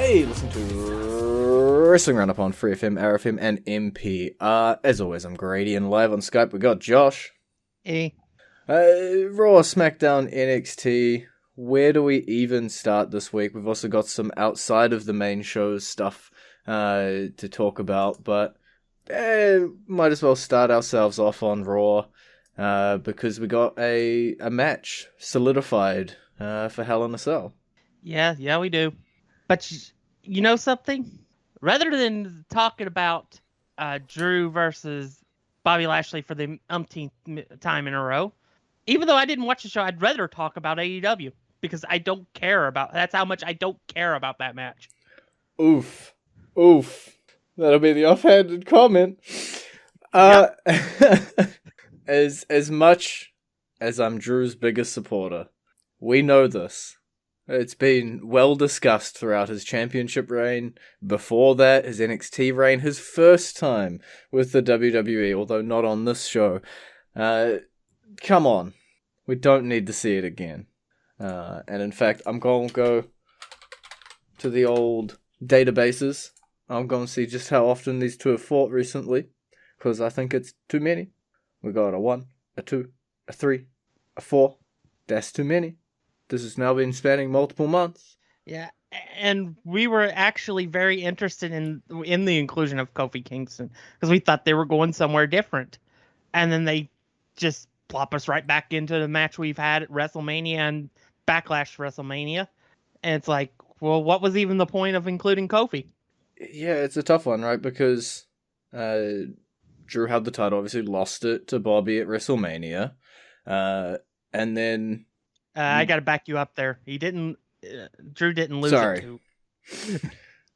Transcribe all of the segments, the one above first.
Hey, listen to Wrestling Roundup on FreeFM, ArrowFM, and MP. As always, I'm Grady, and live on Skype we got Josh. Hey. Raw, SmackDown, NXT. Where do we even start this week? We've also got some outside of the main shows stuff to talk about, but might as well start ourselves off on Raw because we got a match solidified for Hell in a Cell. Yeah, we do. But you know something? Rather than talking about Drew versus Bobby Lashley for the umpteenth time in a row, even though I didn't watch the show, I'd rather talk about AEW because I don't care about. That's how much I don't care about that match. Oof. That'll be the offhanded comment. Yep. As much as I'm Drew's biggest supporter, we know this. It's been well discussed throughout his championship reign, before that, his NXT reign, his first time with the WWE, although not on this show. Come on. We don't need to see it again. And in fact, I'm going to go to the old databases. I'm going to see just how often these two have fought recently, because I think it's too many. We got a 1, a 2, a 3, a 4. That's too many. This has now been spanning multiple months. Yeah, and we were actually very interested in the inclusion of Kofi Kingston because we thought they were going somewhere different, and then they just plop us right back into the match we've had at WrestleMania and Backlash to WrestleMania, and it's like, well, what was even the point of including Kofi? Yeah, it's a tough one, right? Because Drew had the title, obviously lost it to Bobby at WrestleMania, and then I got to back you up there. He didn't. Drew didn't lose Sorry. it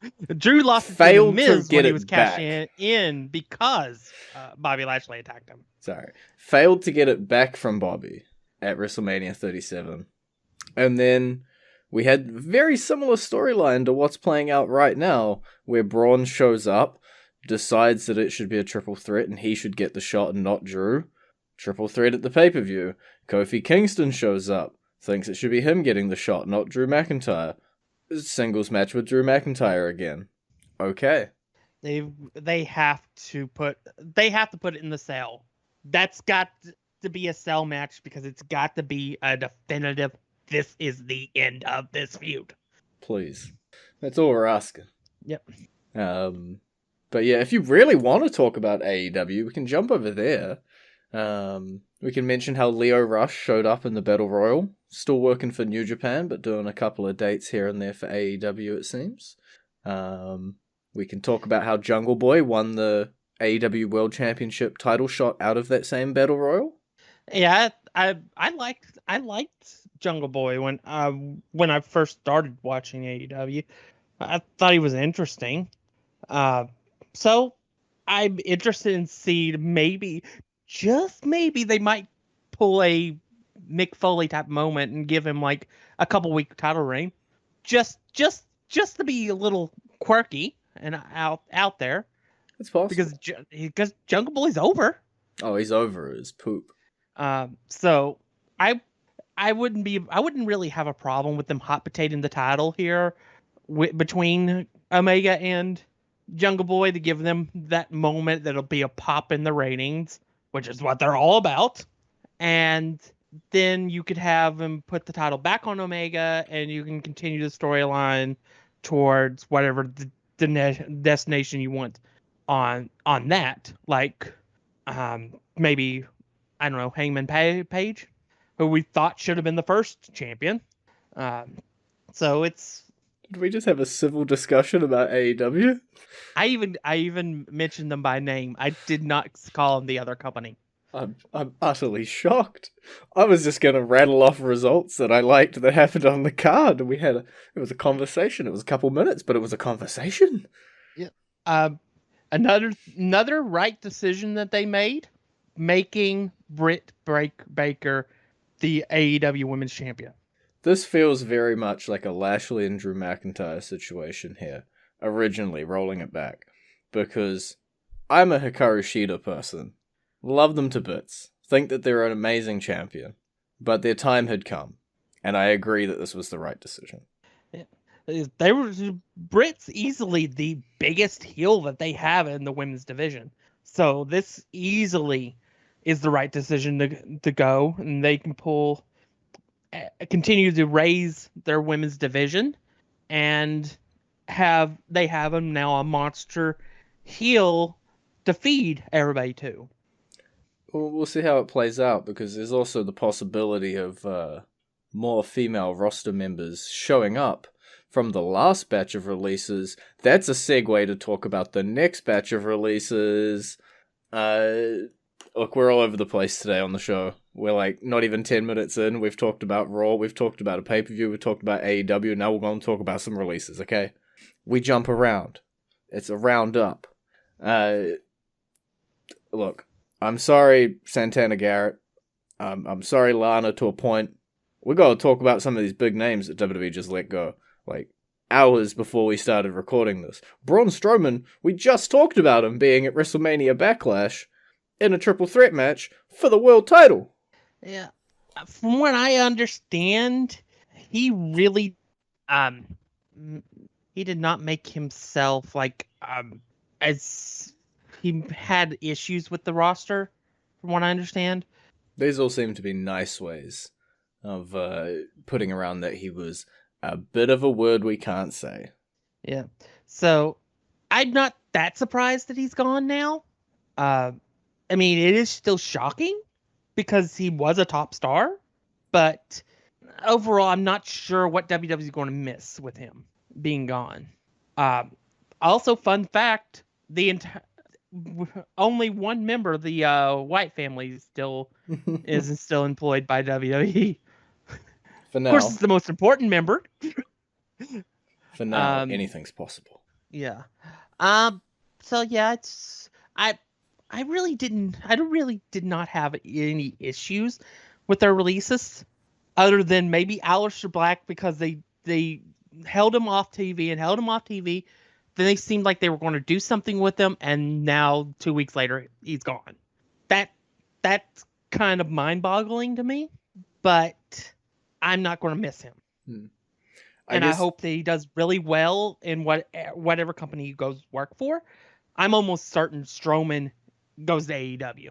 to. Drew lost it to Failed The Miz to get when he it was back. cashing in because Bobby Lashley attacked him. Sorry. Failed to get it back from Bobby at WrestleMania 37. And then we had a very similar storyline to what's playing out right now, where Braun shows up, decides that it should be a triple threat and he should get the shot and not Drew. Triple threat at the pay-per-view. Kofi Kingston shows up, thinks it should be him getting the shot, not Drew McIntyre. Singles match with Drew McIntyre again. Okay. They have to put it in the cell. That's got to be a cell match because it's got to be a definitive. This is the end of this feud. Please. That's all we're asking. Yep. But yeah, if you really want to talk about AEW, we can jump over there. We can mention how Lio Rush showed up in the Battle Royal. Still working for New Japan, but doing a couple of dates here and there for AEW, it seems. We can talk about how Jungle Boy won the AEW World Championship title shot out of that same Battle Royal. Yeah, I liked Jungle Boy when I first started watching AEW. I thought he was interesting. So I'm interested in seeing maybe, just maybe, they might pull a Mick Foley type moment and give him like a couple week title reign, just to be a little quirky and out there. It's possible because Jungle Boy's over. Oh, he's over his poop. So I wouldn't really have a problem with them hot potatoing the title here between Omega and Jungle Boy to give them that moment that'll be a pop in the ratings, which is what they're all about. And then you could have him put the title back on Omega, and you can continue the storyline towards whatever the destination you want on that. Like, maybe, I don't know, Hangman Page, who we thought should have been the first champion. So it's... Did we just have a civil discussion about AEW? I even mentioned them by name. I did not call them the other company. I'm utterly shocked. I was just going to rattle off results that I liked that happened on the card. It was a conversation. It was a couple minutes, but it was a conversation. Yeah. Another right decision that they made, making Britt Baker the AEW Women's Champion. This feels very much like a Lashley and Drew McIntyre situation here, originally rolling it back. Because I'm a Hikaru Shida person. Love them to bits. Think that they're an amazing champion. But their time had come. And I agree that this was the right decision. Yeah. Britt's easily the biggest heel that they have in the women's division. So this easily is the right decision to go, and they can continue to raise their women's division, and have them now a monster heel to feed everybody to. We'll see how it plays out, because there's also the possibility of more female roster members showing up from the last batch of releases. That's a segue to talk about the next batch of releases. Look, we're all over the place today on the show. We're like not even 10 minutes in. We've talked about Raw, we've talked about a pay-per-view, we've talked about AEW, now we're going to talk about some releases, okay? We jump around. It's a roundup. Look, I'm sorry, Santana Garrett. I'm sorry, Lana, to a point. We got to talk about some of these big names that WWE just let go, like hours before we started recording this. Braun Strowman, we just talked about him being at WrestleMania Backlash in a triple threat match for the world title. Yeah, from what I understand, he really, he did not make himself as he had issues with the roster, from what I understand. These all seem to be nice ways of putting around that he was a bit of a word we can't say. Yeah. So I'm not that surprised that he's gone now. I mean, it is still shocking because he was a top star, but overall, I'm not sure what WWE is going to miss with him being gone. Also, fun fact: only one member of the White family is still employed by WWE. For now, of course, it's the most important member. For now, anything's possible. Yeah. So yeah, I really did not have any issues with their releases, other than maybe Aleister Black, because they held him off TV and held him off TV. Then they seemed like they were going to do something with him, and now 2 weeks later, he's gone. That's kind of mind-boggling to me, but I'm not going to miss him. I hope that he does really well in whatever company he goes work for. I'm almost certain Strowman goes to AEW.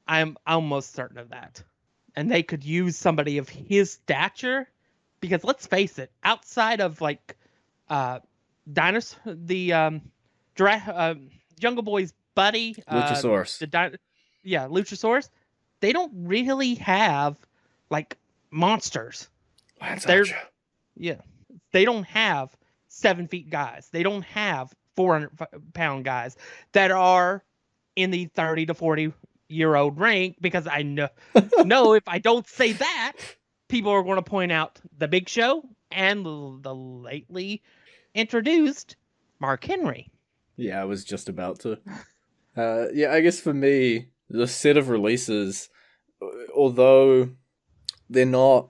I'm almost certain of that. And they could use somebody of his stature, because let's face it, outside of Jungle Boy's buddy, Luchasaurus. Luchasaurus, they don't really have monsters. They don't have 7 feet guys. They don't have 400-pound guys that are in the 30 to 40-year-old rank, because I know if I don't say that, people are going to point out the Big Show and the lately introduced Mark Henry. Yeah, I was just about to. I guess for me, the set of releases, although they're not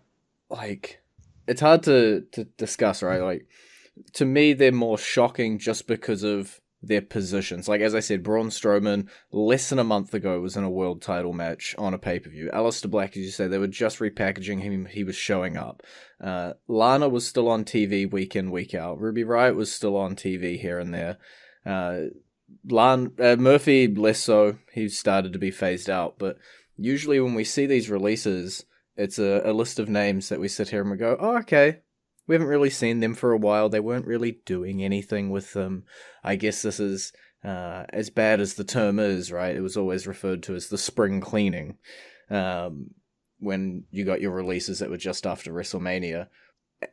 it's hard to discuss, right? To me, they're more shocking just because of their positions. As I said, Braun Strowman, less than a month ago, was in a world title match on a pay-per-view. Aleister Black, as you say, they were just repackaging him. He was showing up. Lana was still on TV week in, week out. Ruby Riott was still on TV here and there. Murphy, less so. He started to be phased out. But usually when we see these releases, it's a list of names that we sit here and we go, oh, okay. We haven't really seen them for a while. They weren't really doing anything with them. I guess this is, as bad as the term is, right? It was always referred to as the spring cleaning. When you got your releases that were just after WrestleMania.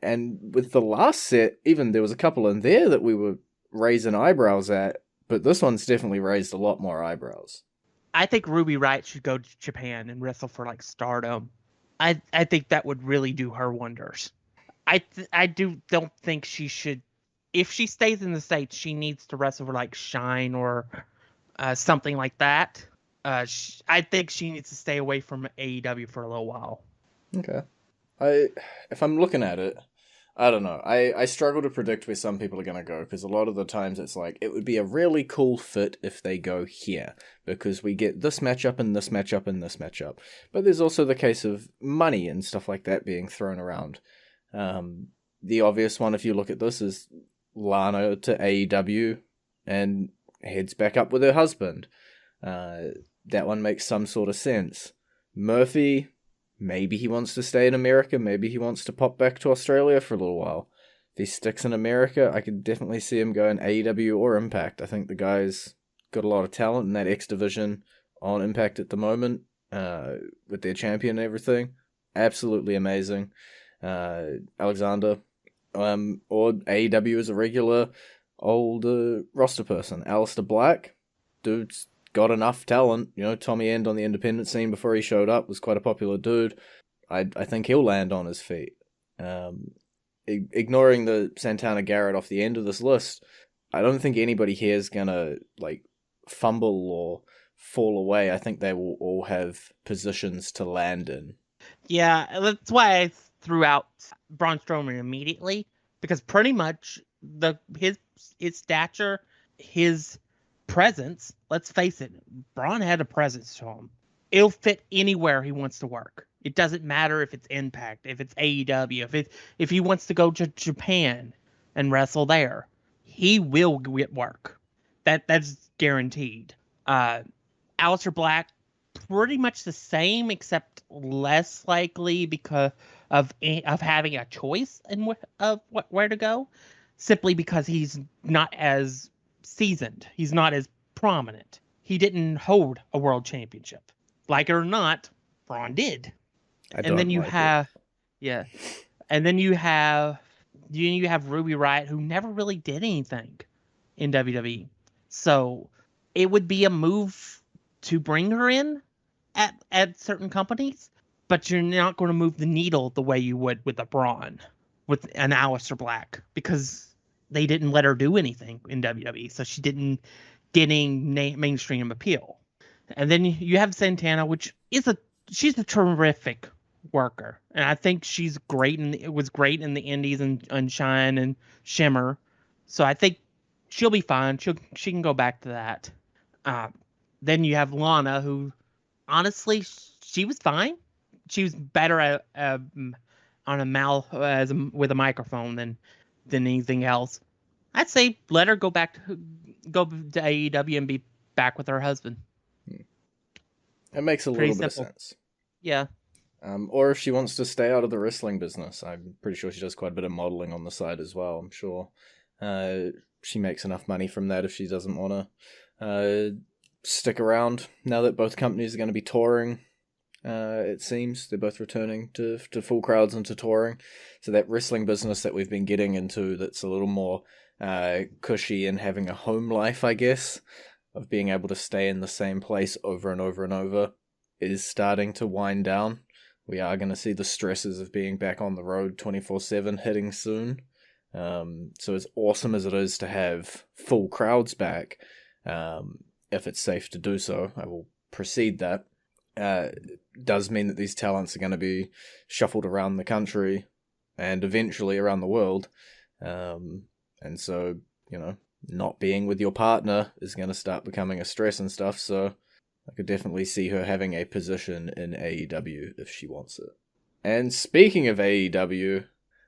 And with the last set, even there was a couple in there that we were raising eyebrows at, but this one's definitely raised a lot more eyebrows. I think Ruby Riott should go to Japan and wrestle for Stardom. I think that would really do her wonders. I don't think she should. If she stays in the States, she needs to wrestle for Shine or something like that. I think she needs to stay away from AEW for a little while. Okay. If I'm looking at it, I don't know. I struggle to predict where some people are going to go, because a lot of the times it's it would be a really cool fit if they go here, because we get this matchup and this matchup and this matchup. But there's also the case of money and stuff like that being thrown around. the obvious one, if you look at this, is Lana to AEW and heads back up with her husband. That one makes some sort of sense. Murphy, maybe he wants to stay in America. Maybe he wants to pop back to Australia for a little while. If he sticks in America, I could definitely see him going AEW or Impact. I think the guy's got a lot of talent in that X division on Impact at the moment, with their champion and everything. Absolutely amazing. Alexander, or AEW as a regular old roster person. Aleister Black, dude's got enough talent. Tommy End on the independent scene before he showed up was quite a popular dude. I think he'll land on his feet. Ignoring the Santana Garrett off the end of this list, I don't think anybody here is gonna fumble or fall away. I think they will all have positions to land in. Yeah, that's why I threw out Braun Strowman immediately, because pretty much his stature, his presence, let's face it, Braun had a presence to him. It'll fit anywhere he wants to work. It doesn't matter if it's Impact, if it's AEW, if he wants to go to Japan and wrestle there, he will get work. That's guaranteed. Aleister Black, pretty much the same, except less likely because of having a choice of where to go, simply because he's not as seasoned. He's not as prominent. He didn't hold a world championship. Like it or not, Braun did. And then you have Ruby Riott, who never really did anything in WWE. So it would be a move to bring her in at certain companies, but you're not going to move the needle the way you would with a Braun, with an Aleister Black, because they didn't let her do anything in WWE, so she didn't get any mainstream appeal. And then you have Santana, which she's a terrific worker, and I think she's great, and it was great in the Indies and Shine and Shimmer, so I think she'll be fine. She can go back to that. Then you have Lana, who honestly she was fine. She was better at on a mouth with a microphone than anything else. I'd say let her go to AEW and be back with her husband. It makes a little bit of sense. Yeah. Or if she wants to stay out of the wrestling business, I'm pretty sure she does quite a bit of modeling on the side as well. I'm sure she makes enough money from that if she doesn't want to stick around now that both companies are going to be touring. It seems they're both returning to full crowds and to touring. So that wrestling business that we've been getting into, that's a little more cushy and having a home life, I guess, of being able to stay in the same place over and over and over, is starting to wind down. We are going to see the stresses of being back on the road 24/7 hitting soon. So as awesome as it is to have full crowds back, if it's safe to do so, I will precede that. Does mean that these talents are going to be shuffled around the country and eventually around the world. And so, not being with your partner is going to start becoming a stress and stuff. So I could definitely see her having a position in AEW if she wants it. And speaking of AEW,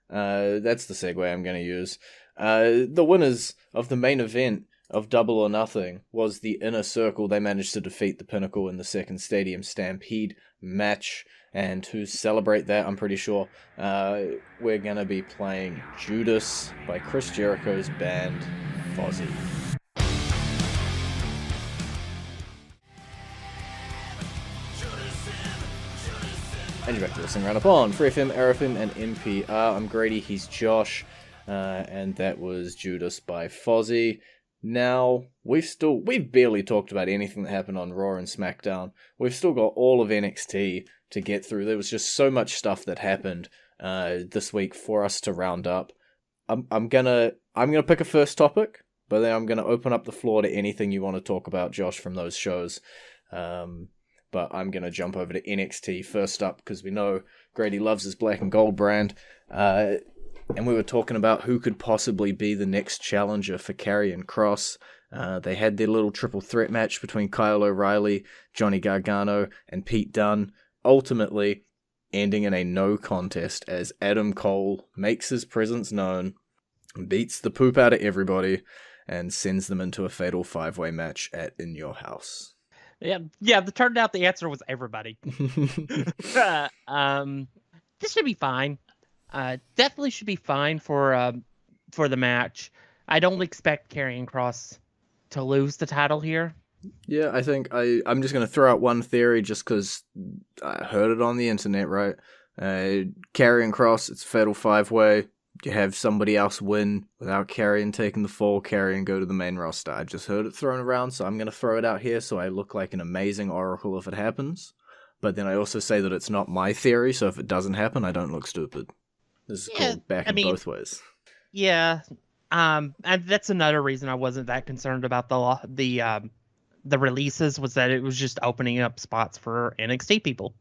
that's the segue I'm going to use. The winners of the main event of Double or Nothing was the Inner Circle. They managed to defeat the Pinnacle in the second Stadium Stampede match. And to celebrate that, I'm pretty sure we're going to be playing Judas by Chris Jericho's band, Fozzy. And you're back to listening Roundup on FreeFM, ArrowFM, and NPR. I'm Grady, he's Josh, and that was Judas by Fozzy. Now, we've barely talked about anything that happened on Raw and SmackDown. We've still got all of NXT to get through. There was just so much stuff that happened this week for us to round up. I'm gonna pick a first topic, but then I'm gonna open up the floor to anything you want to talk about, Josh, from those shows. But I'm going to jump over to NXT first up, because we know Grady loves his black and gold brand. And we were talking about who could possibly be the next challenger for Karrion Kross. They had their little triple threat match between Kyle O'Reilly, Johnny Gargano, and Pete Dunne. Ultimately, ending in a no contest as Adam Cole makes his presence known, beats the poop out of everybody, and sends them into a fatal 5-way match at In Your House. Yeah. It turned out the answer was everybody. This should be fine. Definitely should be fine for the match. I don't expect Karrion Kross to lose the title here. Yeah, I think I'm just going to throw out one theory just because I heard it on the internet, right? Karrion Kross, it's a fatal 5-way. You have somebody else win without Karrion taking the fall, Karrion go to the main roster. I've just heard it thrown around, so I'm going to throw it out here so I look like an amazing oracle if it happens. But then I also say that it's not my theory, so if it doesn't happen, I don't look stupid. This is called backing both ways. Yeah. And that's another reason I wasn't that concerned about the releases, was that it was just opening up spots for NXT people.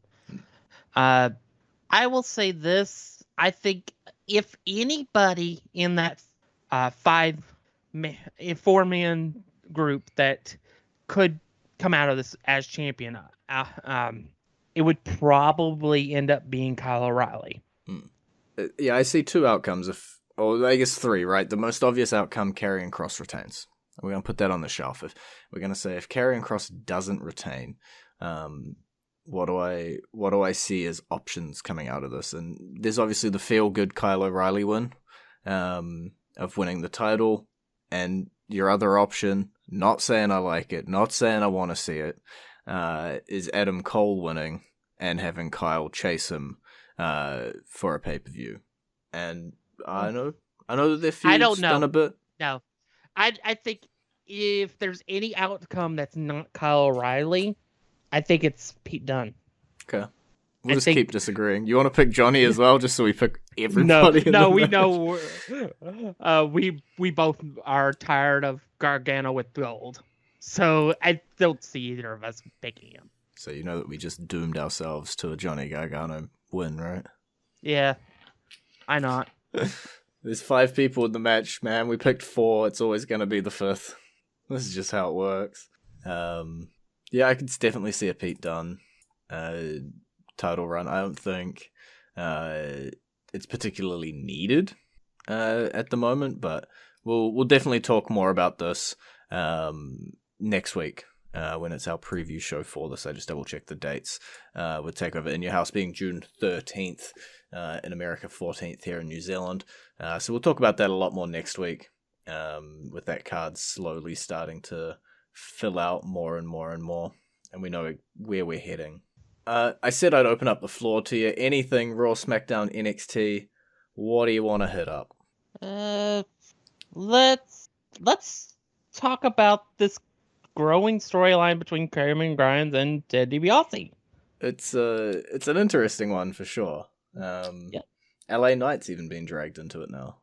I will say this. I think if anybody in that 4-man group that could come out of this as champion, it would probably end up being Kyle O'Reilly. Yeah, I see two outcomes. I guess three, right? The most obvious outcome, Karrion Kross retains. We're going to put that on the shelf. If we're going to say if Karrion Kross doesn't retain, what do I see as options coming out of this? And there's obviously the feel-good Kyle O'Reilly win of winning the title, and your other option, not saying I like it, not saying I want to see it, is Adam Cole winning and having Kyle chase him for a pay-per-view. And I know that their feud's done a bit. No. I think if there's any outcome that's not Kyle O'Reilly, I think it's Pete Dunne. Okay. We'll just keep disagreeing. You want to pick Johnny as well, just so we pick everybody? No, we know. We both are tired of Gargano with gold, so I don't see either of us picking him. So you know that we just doomed ourselves to a Johnny Gargano win, right? Yeah, why not? There's 5 people in the match, man. We picked 4. It's always going to be the 5th. This is just how it works. Yeah, I could definitely see a Pete Dunne title run. I don't think it's particularly needed at the moment, but we'll definitely talk more about this next week when it's our preview show for this. I just double-checked the dates with TakeOver In Your House being June 13th in America, 14th here in New Zealand. So we'll talk about that a lot more next week with that card slowly starting to fill out more and more and more, and we know where we're heading. I said I'd open up the floor to you. Anything Raw, SmackDown, NXT, what do you want to hit up? Let's talk about this growing storyline between Cameron Grimes and Ted DiBiase. It's an interesting one for sure. LA Knight's even been dragged into it now.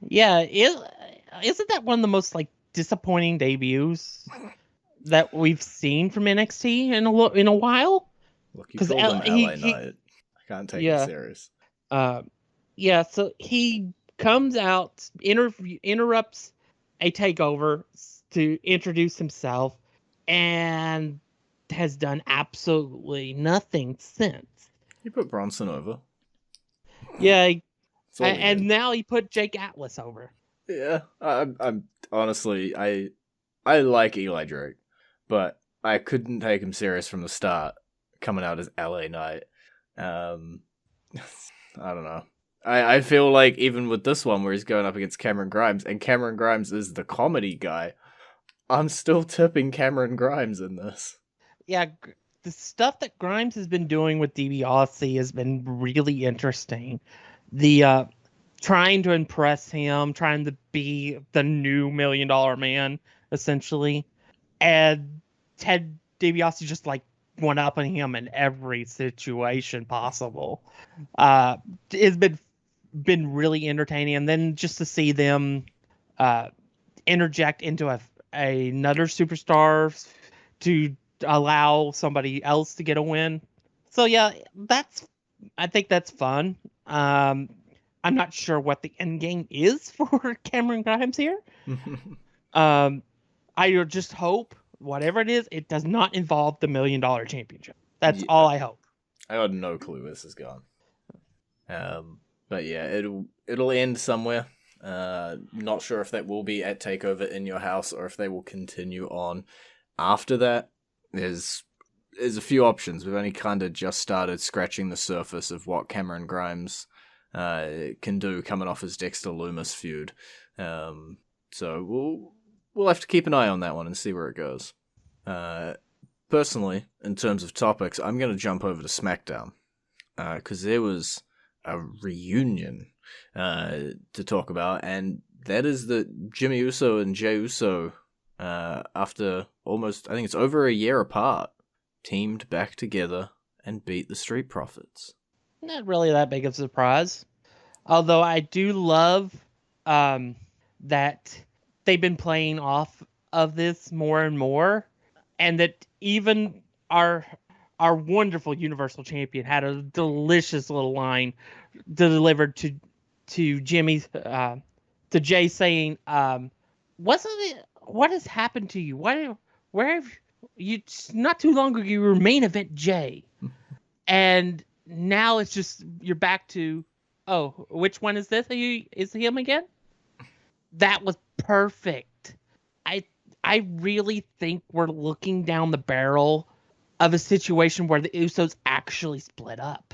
Yeah, isn't that one of the most disappointing debuts that we've seen from NXT in a while? Look, you called him LA Knight. I can't take it serious. So he comes out, interrupts a takeover to introduce himself, and has done absolutely nothing since. He put Bronson over. Yeah, and now he put Jake Atlas over. Yeah, I'm honestly, I like Eli Drake, but I couldn't take him serious from the start, coming out as LA Knight. I don't know. I feel like even with this one where he's going up against Cameron Grimes, and Cameron Grimes is the comedy guy, I'm still tipping Cameron Grimes in this. Yeah, the stuff that Grimes has been doing with DiBiase has been really interesting. The trying to impress him, trying to be the new $1 million man, essentially. And Ted DiBiase just one-upping him in every situation possible. It's been really entertaining. And then just to see them interject into another superstar to allow somebody else to get a win. So yeah, I think that's fun. I'm not sure what the end game is for Cameron Grimes here. I just hope whatever it is, it does not involve the $1 million championship. That's all I hope. I got no clue where this is going. But yeah, it'll end somewhere. Not sure if that will be at Takeover in Your House or if they will continue on after that. There's a few options. We've only kind of just started scratching the surface of what Cameron Grimes can do coming off his Dexter Lumis feud. So we'll have to keep an eye on that one and see where it goes. Personally, in terms of topics, I'm going to jump over to SmackDown because there was a reunion to talk about, and that is that Jimmy Uso and Jey Uso, after almost, I think it's over a year apart, teamed back together and beat the Street Profits. Not really that big of a surprise. Although I do love that they've been playing off of this more and more, and that even our wonderful Universal Champion had a delicious little line delivered to Jimmy's to Jay saying, "Wasn't it? What has happened to you? Where have you? Not too long ago, you were main event Jay, and now it's just you're back to." Oh, which one is this? Is him again? That was perfect. I really think we're looking down the barrel of a situation where the Usos actually split up,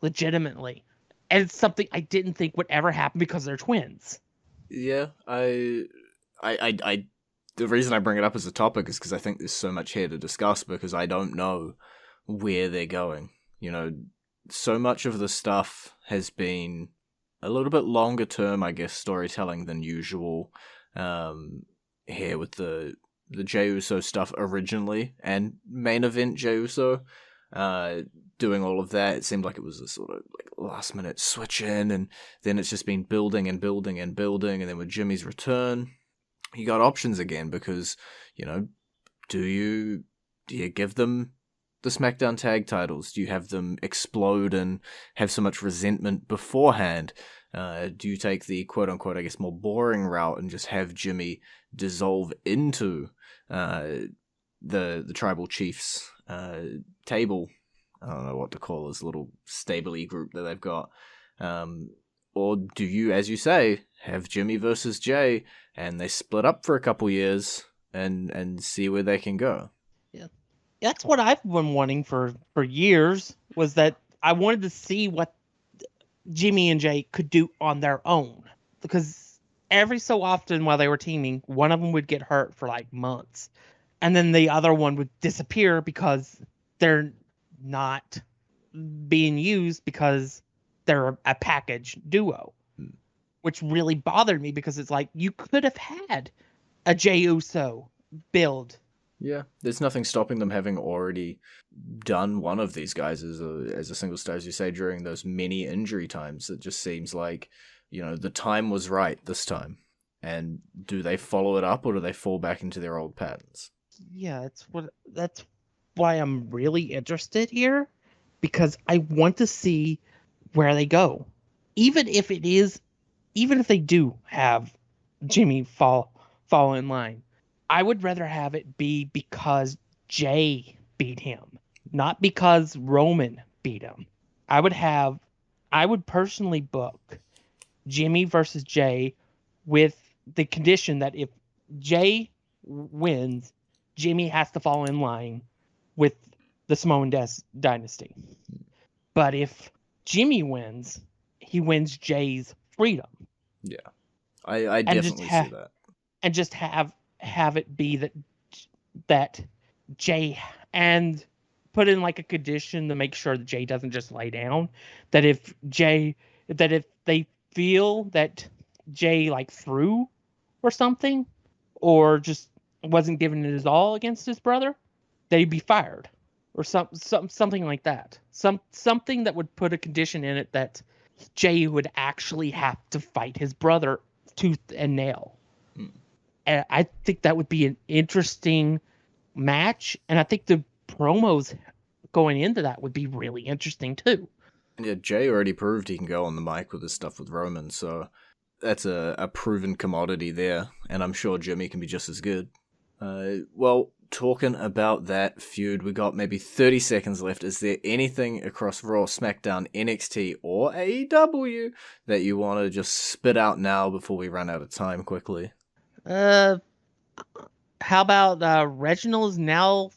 legitimately, and it's something I didn't think would ever happen because they're twins. Yeah, the reason I bring it up as a topic is because I think there's so much here to discuss because I don't know where they're going. You know, so much of the stuff has been a little bit longer term, I guess, storytelling than usual. Here with the Jey Uso stuff originally and main event Jey Uso, doing all of that. It seemed like it was a sort of like last minute switch in, and then it's just been building and building and building. And then with Jimmy's return, you got options again because, you know, do you give them the SmackDown tag titles? Do you have them explode and have so much resentment beforehand? Do you take the quote-unquote, I guess, more boring route and just have Jimmy dissolve into the Tribal Chiefs table? I don't know what to call this little stable-y group that they've got. Or do you, as you say, have Jimmy versus Jay and they split up for a couple years and see where they can go? Yeah, that's what I've been wanting for years, was that I wanted to see what Jimmy and Jay could do on their own, because every so often while they were teaming, one of them would get hurt for like months, and then the other one would disappear because they're not being used because they're a package duo, which really bothered me because it's like you could have had a Jey Uso build. Yeah, there's nothing stopping them having already done one of these guys as a single star, as you say, during those many injury times. It just seems like, you know, the time was right this time. And do they follow it up or do they fall back into their old patterns? Yeah, that's why I'm really interested here, because I want to see where they go. Even if they do have Jimmy fall in line, I would rather have it be because Jay beat him, not because Roman beat him. I would personally book Jimmy versus Jay with the condition that if Jay wins, Jimmy has to fall in line with the Samoan dynasty. But if Jimmy wins, he wins Jay's freedom. Yeah, I definitely see that. And just have it be that Jay, and put in like a condition to make sure that Jay doesn't just lay down. That if they feel that Jay like threw or something, or just wasn't giving it his all against his brother, that he'd be fired, or something like that. Something that would put a condition in it that Jay would actually have to fight his brother tooth and nail. And I think that would be an interesting match, and I think the promos going into that would be really interesting too. Yeah, Jay already proved he can go on the mic with his stuff with Roman, so that's a proven commodity there, and I'm sure Jimmy can be just as good. Well, talking about that feud, we got maybe 30 seconds left. Is there anything across Raw, SmackDown, NXT, or AEW that you want to just spit out now before we run out of time quickly? How about Reginald is now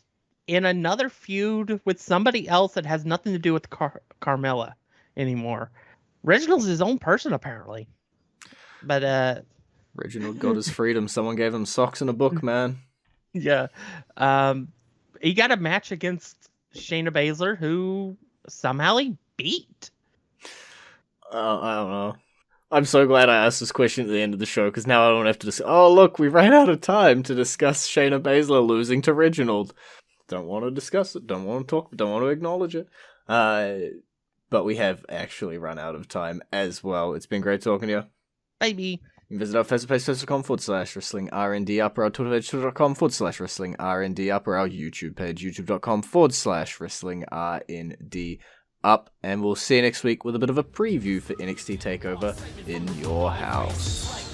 in another feud with somebody else that has nothing to do with Carmella anymore. Reginald's his own person, apparently. But Reginald got his freedom. Someone gave him socks and a book, man. Yeah. He got a match against Shayna Baszler, who somehow he beat. I don't know. I'm so glad I asked this question at the end of the show, because now I don't have to discuss. Oh, look, we ran out of time to discuss Shayna Baszler losing to Reginald. Don't want to discuss it. Don't want to talk. Don't want to acknowledge it. But we have actually run out of time as well. It's been great talking to you. Baby. You can visit our Facebook page, facebook.com/wrestling RND Upper, our Twitter page, twitter.com/wrestling RND Upper, our YouTube page, youtube.com/wrestling RND Up, and we'll see you next week with a bit of a preview for NXT TakeOver in your house.